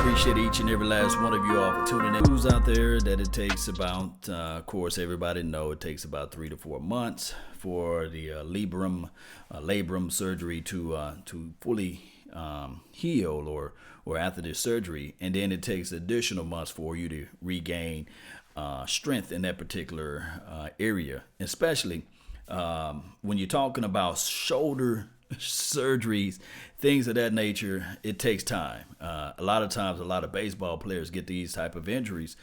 Appreciate each and every last one of you all for tuning in. News out there that it takes about, of course, everybody know it takes about 3 to 4 months for the labrum surgery to fully heal or after the surgery, and then it takes additional months for you to regain strength in that particular area, especially when you're talking about shoulder surgeries, things of that nature. It takes time. A lot of times, a lot of baseball players get these type of injuries,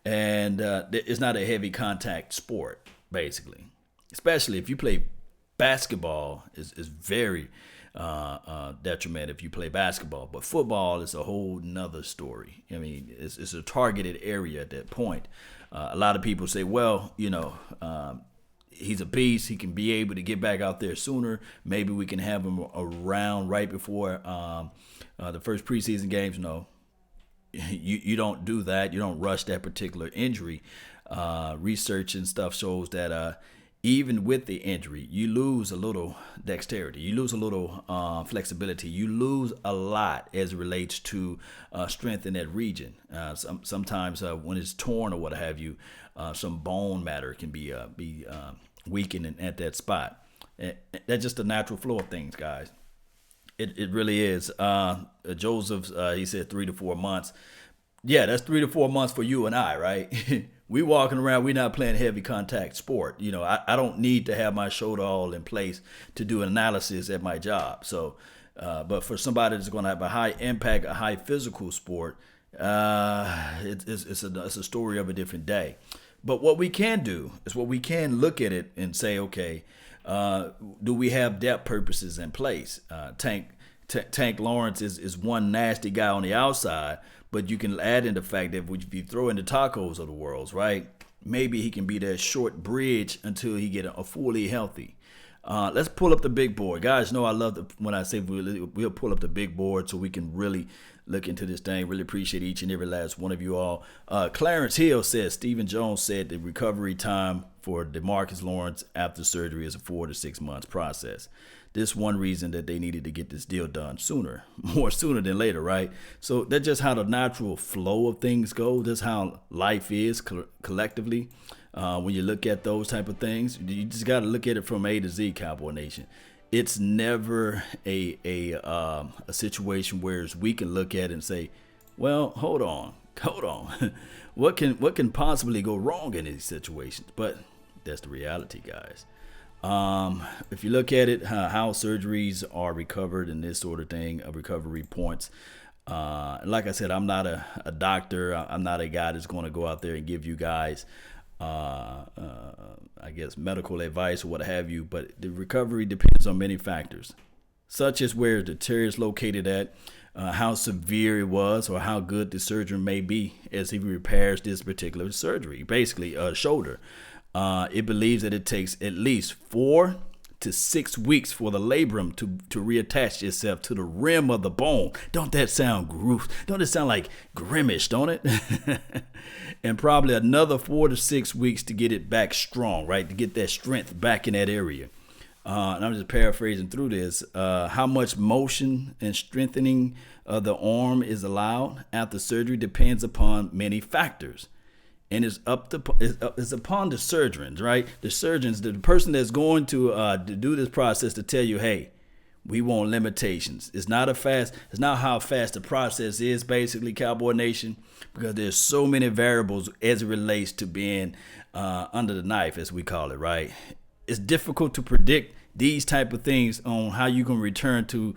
and it's not a heavy contact sport, basically. Especially if you play basketball, is very detriment if you play basketball. But football is a whole nother story. I mean, it's a targeted area at that point. A lot of people say, well, he's a beast. He can be able to get back out there sooner. Maybe we can have him around right before the first preseason games. No, you don't do that. You don't rush that particular injury. Research and stuff shows that even with the injury, you lose a little dexterity. You lose a little flexibility. You lose a lot as it relates to strength in that region. Sometimes when it's torn or what have you, some bone matter can be weakened at that spot. That's just the natural flow of things, guys. It really is. Joseph, he said 3 to 4 months. Yeah, that's 3 to 4 months for you and I, right? We walking around, we're not playing heavy contact sport. I don't need to have my shoulder all in place to do an analysis at my job. So, but for somebody that's going to have a high impact, a high physical sport, it's a story of a different day. But what we can do is we can look at it and say, okay, do we have depth purposes in place? Tank Lawrence is one nasty guy on the outside, but you can add in the fact that if you throw in the tacos of the world, right, maybe he can be that short bridge until he get a fully healthy. Let's pull up the big board. Guys know I love when I say we'll pull up the big board so we can really look into this thing. Really appreciate each and every last one of you all. Clarence Hill says, Stephen Jones said the recovery time for DeMarcus Lawrence after surgery is a 4 to 6 months process. This one reason that they needed to get this deal done more sooner than later, right? So that's just how the natural flow of things go. That's how life is collectively. When you look at those type of things, you just got to look at it from A to Z, Cowboy Nation. It's never a situation where we can look at it and say, well, hold on. what can possibly go wrong in these situations? But that's the reality, guys. If you look at it, how surgeries are recovered and this sort of thing, recovery points. Like I said, I'm not a doctor. I'm not a guy that's going to go out there and give you guys, I guess, medical advice or what have you. But the recovery depends on many factors, such as where the tear is located at, how severe it was, or how good the surgeon may be as he repairs this particular surgery, basically a shoulder. It believes that it takes at least 4 to 6 weeks for the labrum to reattach itself to the rim of the bone. Don't that sound gross? Don't it sound like Grimish, don't it? And probably another 4 to 6 weeks to get it back strong, right? To get that strength back in that area. And I'm just paraphrasing through this. How much motion and strengthening of the arm is allowed after surgery depends upon many factors. And it's upon the surgeons, right? The surgeons, the person that's going to do this process to tell you, hey, we want limitations. It's not how fast the process is, basically, Cowboy Nation, because there's so many variables as it relates to being under the knife, as we call it, right? It's difficult to predict these type of things on how you can return to,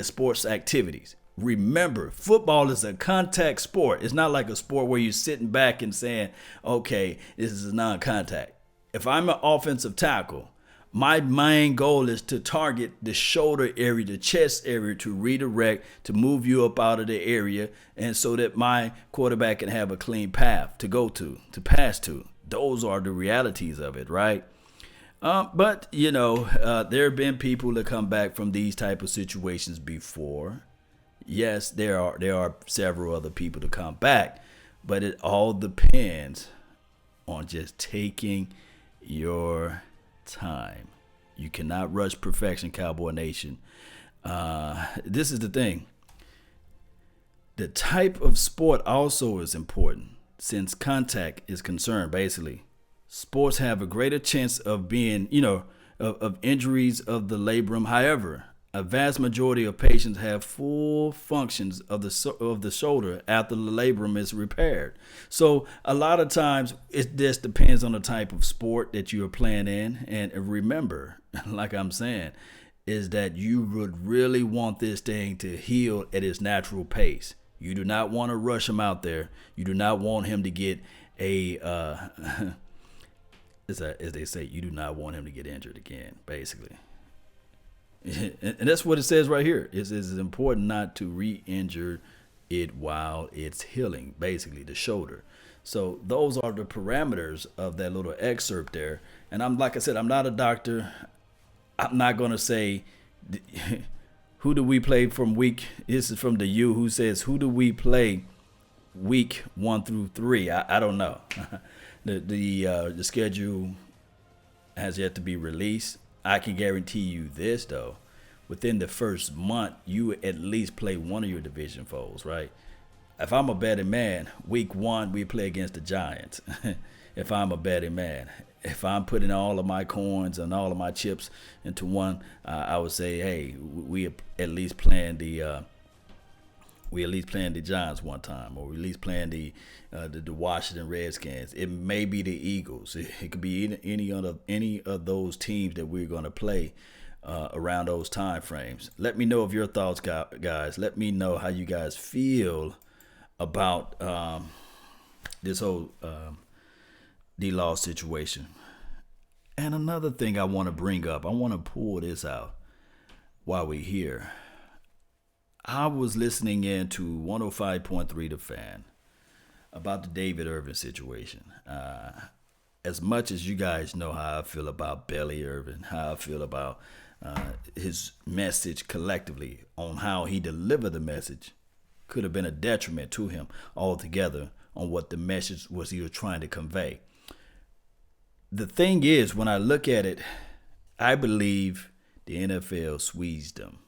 sports activities. Remember, football is a contact sport. It's not like a sport where you're sitting back and saying, okay, this is a non-contact. If I'm an offensive tackle, my main goal is to target the shoulder area, the chest area, to redirect, to move you up out of the area, and so that my quarterback can have a clean path to go to pass to. Those are the realities of it, right? But, there have been people that come back from these type of situations before. Yes, there are several other people to come back, but it all depends on just taking your time. You cannot rush perfection, Cowboy Nation. This is the thing. The type of sport also is important since contact is concerned, basically. Sports have a greater chance of being, of injuries of the labrum. However, a vast majority of patients have full functions of the shoulder after the labrum is repaired. So a lot of times it just depends on the type of sport that you are playing in. And remember, like I'm saying, is that you would really want this thing to heal at its natural pace. You do not want to rush him out there. You do not want him to get a, as they say, you do not want him to get injured again, basically. And that's what it says right here. It's important not to re-injure it while it's healing, basically, the shoulder. So those are the parameters of that little excerpt there. And like I said, I'm not a doctor. I'm not going to say, who do we play from week? This is from the U who says, who do we play week 1 through 3? I don't know. The schedule has yet to be released. I can guarantee you this, though. Within the first month, you at least play one of your division foes, right? If I'm a betting man, week 1, we play against the Giants. If I'm a betting man. If I'm putting all of my coins and all of my chips into one, I would say, hey, we at least playing the Giants one time, or we at least playing the Washington Redskins. It may be the Eagles. It could be any of those teams that we're going to play around those time frames. Let me know of your thoughts, guys. Let me know how you guys feel about this whole D-Law situation. And another thing I want to bring up, I want to pull this out while we're here. I was listening in to 105.3 The Fan about the David Irving situation. As much as you guys know how I feel about Belly Irving, how I feel about his message collectively on how he delivered the message, could have been a detriment to him altogether on what the message was he was trying to convey. The thing is, when I look at it, I believe the NFL squeezed him.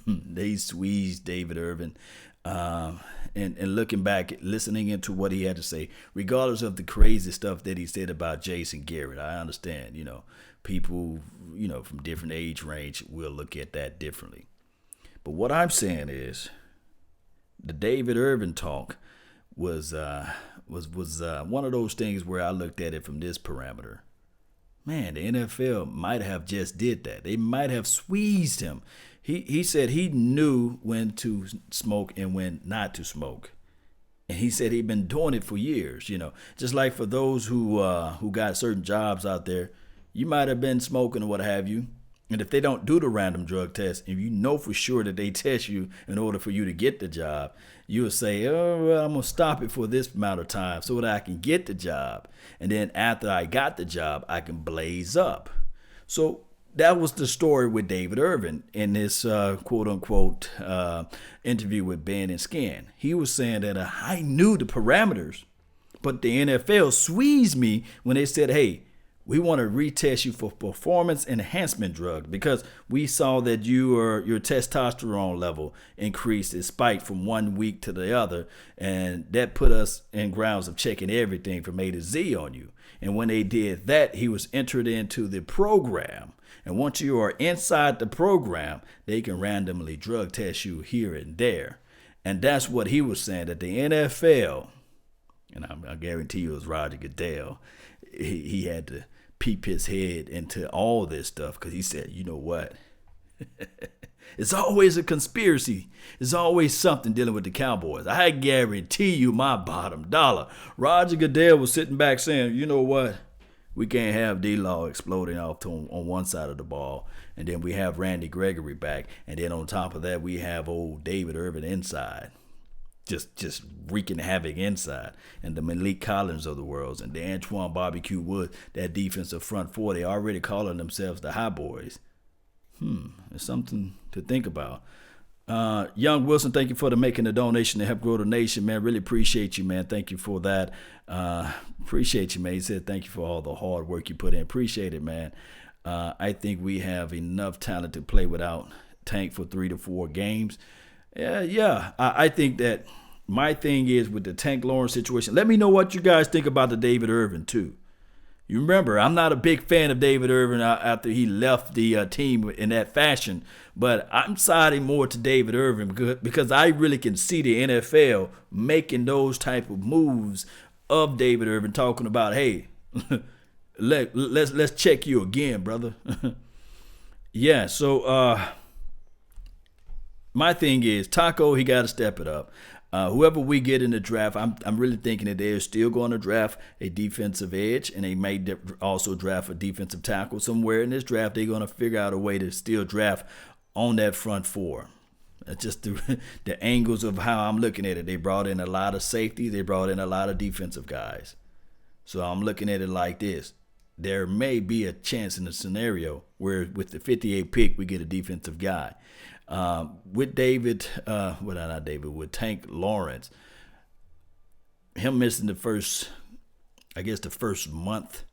They squeezed David Irving. And looking back, listening into what he had to say, regardless of the crazy stuff that he said about Jason Garrett, I understand, people, from different age range will look at that differently. But what I'm saying is, the David Irving talk was one of those things where I looked at it from this parameter. Man, the NFL might have just did that. They might have squeezed him. He said he knew when to smoke and when not to smoke. And he said he'd been doing it for years, Just like for those who got certain jobs out there, you might have been smoking or what have you. And if they don't do the random drug test, and you know for sure that they test you in order for you to get the job, you'll say, oh, well, I'm going to stop it for this amount of time so that I can get the job. And then after I got the job, I can blaze up. So that was the story with David Irving in this quote-unquote interview with Ben and Skin. He was saying that I knew the parameters, but the NFL squeezed me when they said, hey, we want to retest you for performance enhancement drugs because we saw that your testosterone level increased. It spiked from 1 week to the other, and that put us in grounds of checking everything from A to Z on you. And when they did that, he was entered into the program. And once you are inside the program, they can randomly drug test you here and there. And that's what he was saying, that the NFL, and I guarantee you it was Roger Goodell, he had to peep his head into all this stuff because he said, you know what? It's always a conspiracy. It's always something dealing with the Cowboys. I guarantee you my bottom dollar. Roger Goodell was sitting back saying, you know what? We can't have D-Law exploding off on one side of the ball. And then we have Randy Gregory back. And then on top of that, we have old David Irving inside. Just wreaking havoc inside. And the Malik Collins of the world. And the Antoine Barbecue Wood, that defensive front four, they already calling themselves the High Boys. It's something to think about. Young Wilson, thank you for making the donation to help grow the nation, man. Really appreciate you, man. Thank you for that. Appreciate you, man. He said thank you for all the hard work you put in. Appreciate it, man. I think we have enough talent to play without Tank for 3 to 4 games. Yeah. I think that my thing is with the Tank Lawrence situation. Let me know what you guys think about the David Irving too. You remember, I'm not a big fan of David Irving after he left the team in that fashion, but I'm siding more to David Irving because I really can see the NFL making those type of moves of David Irving, talking about, hey, let's check you again, brother. Yeah, so my thing is, Taco, he got to step it up. Whoever we get in the draft, I'm really thinking that they're still going to draft a defensive edge, and they may also draft a defensive tackle somewhere in this draft. They're going to figure out a way to still draft on that front four. That's just the angles of how I'm looking at it. They brought in a lot of safety. They brought in a lot of defensive guys. So I'm looking at it like this. There may be a chance in a scenario where with the 58 pick, we get a defensive guy. With with Tank Lawrence, him missing the first month,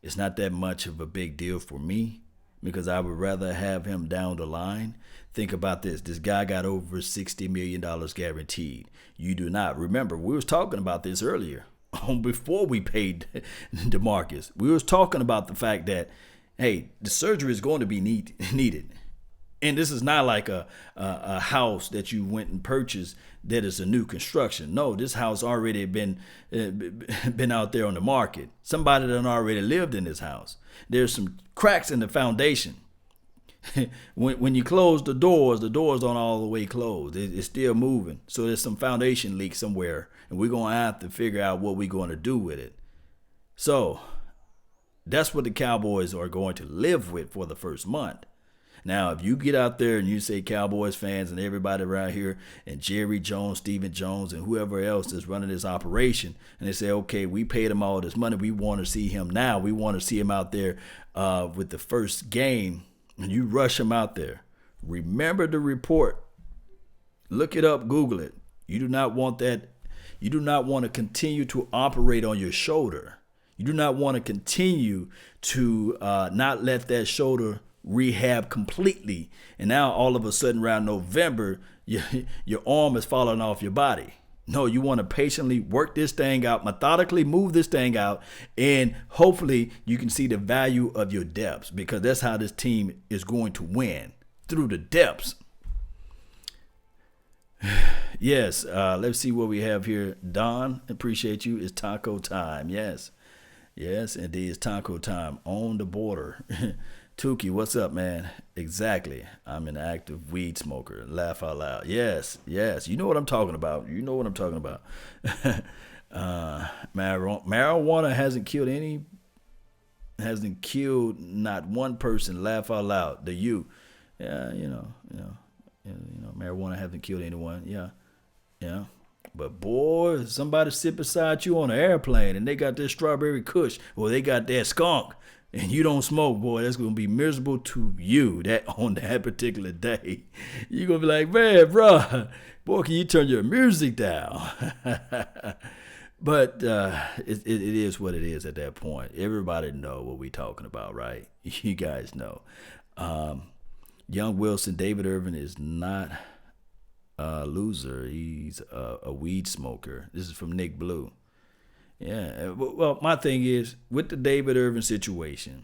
it's not that much of a big deal for me because I would rather have him down the line. Think about this. This guy got over $60 million guaranteed. You do not. Remember, we was talking about this earlier before we paid DeMarcus. We was talking about the fact that, hey, the surgery is going to be needed. And this is not like a house that you went and purchased that is a new construction. No, this house already been out there on the market. Somebody done already lived in this house. There's some cracks in the foundation. When you close the doors aren't all the way closed. It's still moving. So there's some foundation leak somewhere, and we're going to have to figure out what we're going to do with it. So that's what the Cowboys are going to live with for the first month. Now, if you get out there and you say Cowboys fans and everybody around here and Jerry Jones, Stephen Jones, and whoever else is running this operation, and they say, okay, we paid him all this money. We want to see him now. We want to see him out there with the first game, and you rush him out there. Remember the report. Look it up. Google it. You do not want that. You do not want to continue to operate on your shoulder. You do not want to continue to not let that shoulder rehab completely, and now all of a sudden around November your arm is falling off your body. No, you want to patiently work this thing out, methodically move this thing out, and hopefully you can see the value of your depths, because that's how this team is going to win, through the depths. Yes, let's see what we have here. Don, appreciate you. It's taco time. Yes, indeed, it's taco time on the border. Tukey, what's up, man? Exactly. I'm an active weed smoker. Laugh out loud. Yes. You know what I'm talking about. Marijuana hasn't killed not one person. Laugh out loud. The you. Yeah, marijuana hasn't killed anyone. Yeah. But boy, somebody sit beside you on an airplane and they got their strawberry kush, or they got their skunk, and you don't smoke, boy, that's going to be miserable to you that on that particular day. You're going to be like, man, bro, boy, can you turn your music down? But it is what it is at that point. Everybody know what we talking about, right? You guys know. Young Wilson, David Irving is not a loser. He's a weed smoker. This is from Nick Blue. Yeah, well, my thing is, with the David Irving situation,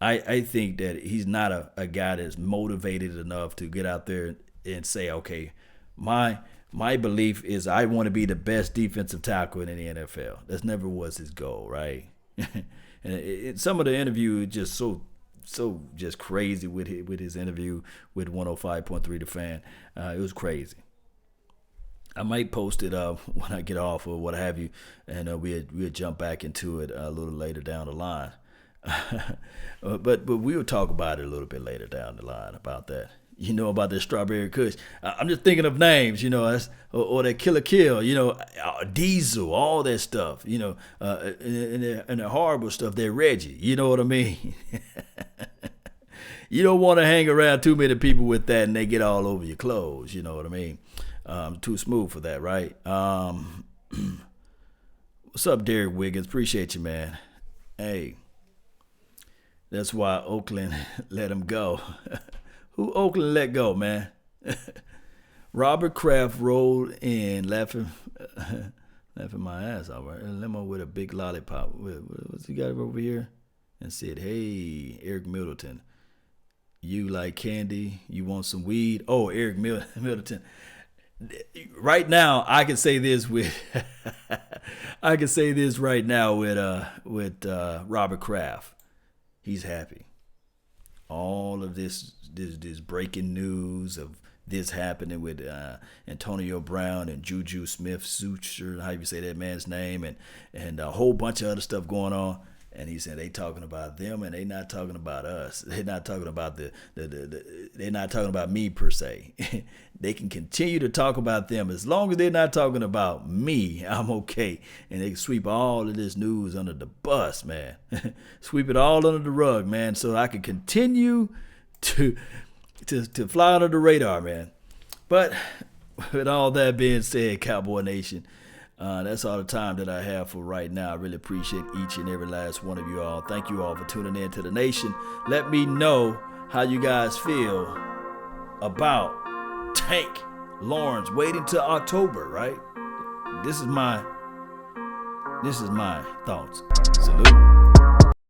I think that he's not a guy that's motivated enough to get out there and say, okay, my belief is I want to be the best defensive tackle in the NFL. That never was his goal, right? And some of the interview is just so just crazy with his interview with 105.3 The Fan. It was crazy. I might post it when I get off or what have you, and we'll jump back into it a little later down the line. but we'll talk about it a little bit later down the line about that. You know, about the strawberry kush. I'm just thinking of names, or that Killer Kill, Diesel, all that stuff, and the horrible stuff, that Reggie, you know what I mean? You don't want to hang around too many people with that and they get all over your clothes, you know what I mean? Too smooth for that, right? What's up, Derek Wiggins? Appreciate you, man. Hey, that's why Oakland let him go. Who Oakland let go, man? Robert Kraft rolled in laughing my ass off. Right? A limo with a big lollipop. What's he got over here? And said, "Hey, Eric Middleton, you like candy? You want some weed?" Oh, Eric Middleton. Right now, I can say this with I can say this right now with Robert Kraft. He's happy. All of this breaking news of this happening with Antonio Brown and Juju Smith-Schuster, how you say that man's name, and a whole bunch of other stuff going on. And he said they talking about them and they not talking about us. They're not talking about they're not talking about me per se. They can continue to talk about them as long as they're not talking about me. I'm okay. And they can sweep all of this news under the bus, man. Sweep it all under the rug, man, so I can continue to fly under the radar, man. But with all that being said, Cowboy Nation, that's all the time that I have for right now. I really appreciate each and every last one of you all. Thank you all for tuning in to the nation. Let me know how you guys feel about Tank Lawrence waiting till October, right? This is my thoughts. Salute.